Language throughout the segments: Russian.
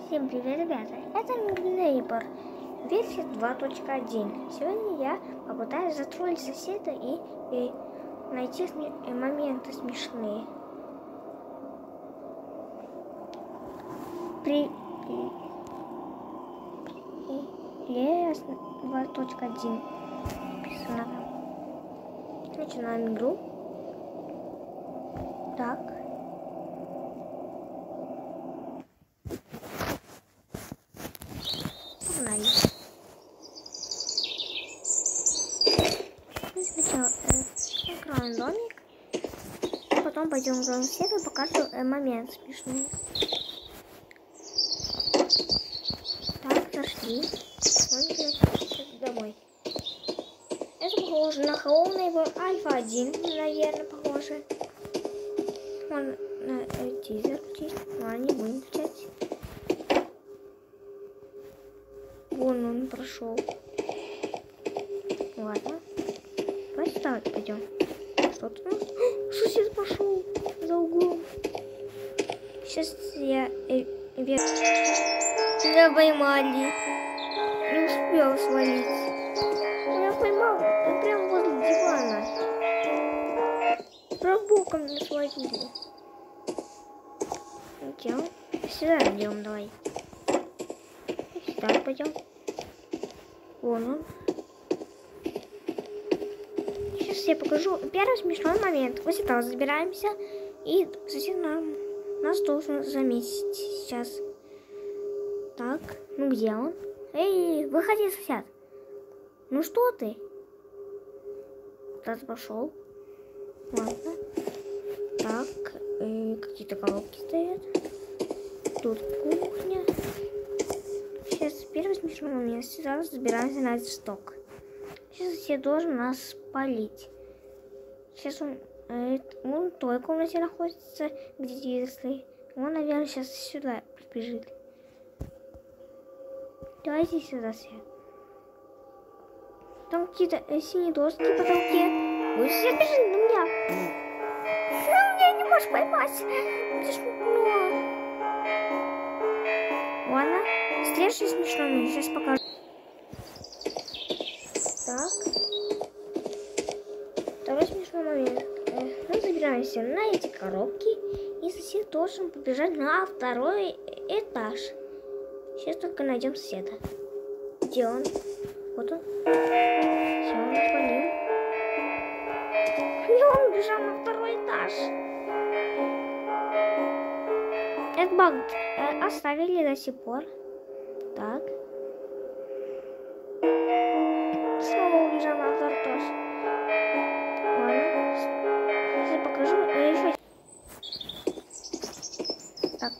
Всем привет, ребята! Это Neighbor, версия 2.1. Сегодня я попытаюсь затроллить соседа и найти моменты смешные. Привет 2.1 написано. Начинаем игру. Так. Погнали. Сначала откроем домик, а потом пойдем в соседа и покажу момент смешный. Так, зашли. Домой. Это похоже на Hello Neighbor Альфа 1, наверное, похоже. Можно тизер включить, но не будем включать. Вон он прошел. Ладно. Давай сюда пойдем. Что тут у нас? Сосед пошел за углом. Сейчас я тебя поймали. Не успела свалить. Я поймал прямо возле дивана. Про боком не свалили. Идем. Сюда идем, давай. Сюда пойдем. Вон он. Сейчас я покажу первый смешной момент. Вот сюда забираемся, и сосед нас должен заметить сейчас. Так, ну где он? Эй, выходи, сосед. Ну что ты? Куда-то пошел. Ладно. Так, какие-то коробки стоят. Тут кухня. Сейчас первый смешной момент. Сюда забираемся на этот сток. Сейчас сосед должен нас спалить. Сейчас он в той комнате находится, где Дизли. Он, наверное, сейчас сюда прибежит. Давайте сюда, свет. Там какие-то синие доски в потолке. Ой, сосед бежит на меня. Ты меня не можешь поймать. Ладно. Следующий смешной момент. Сейчас покажу. Так. Второй смешной момент. Мы забираемся на эти коробки, и сосед должен побежать на второй этаж. Сейчас только найдем соседа. Где он? Вот он. Все, он свалил. И он бежал на второй этаж. Этот баг оставили до сих пор. Так. Снова убежал на второй этаж. Ладно. Сейчас я покажу. Еще. Так.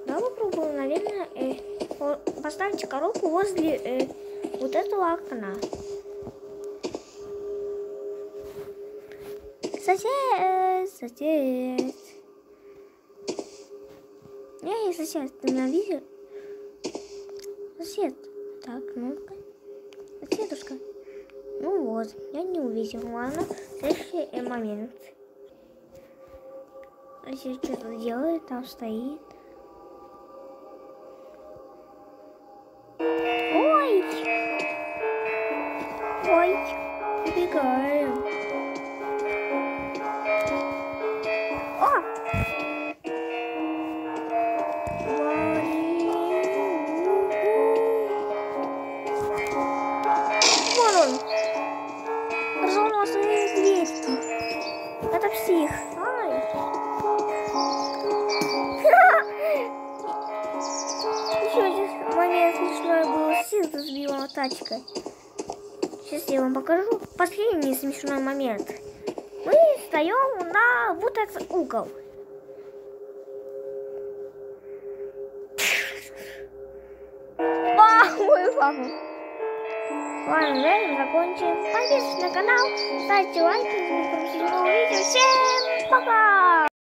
Давай попробуем, наверное, поставить коробку возле вот этого окна. Сосед. Эй, сосед, ты меня видел? Сосед. Так, ну-ка. Соседушка. Ну вот, я не увидел. Ладно, следующий момент. Сосед что-то делает, там стоит. Ой! Ой! Убегаем. Разломался из дверки. Это псих. Ай. Еще один момент смешной был. Псих сбила тачка. Сейчас я вам покажу последний смешной момент. Мы встаем на вот этот угол. Ой, папа. Ладно, на этом закончим. Подписывайтесь на канал, ставьте лайки, не пропустите новые видео. Всем пока!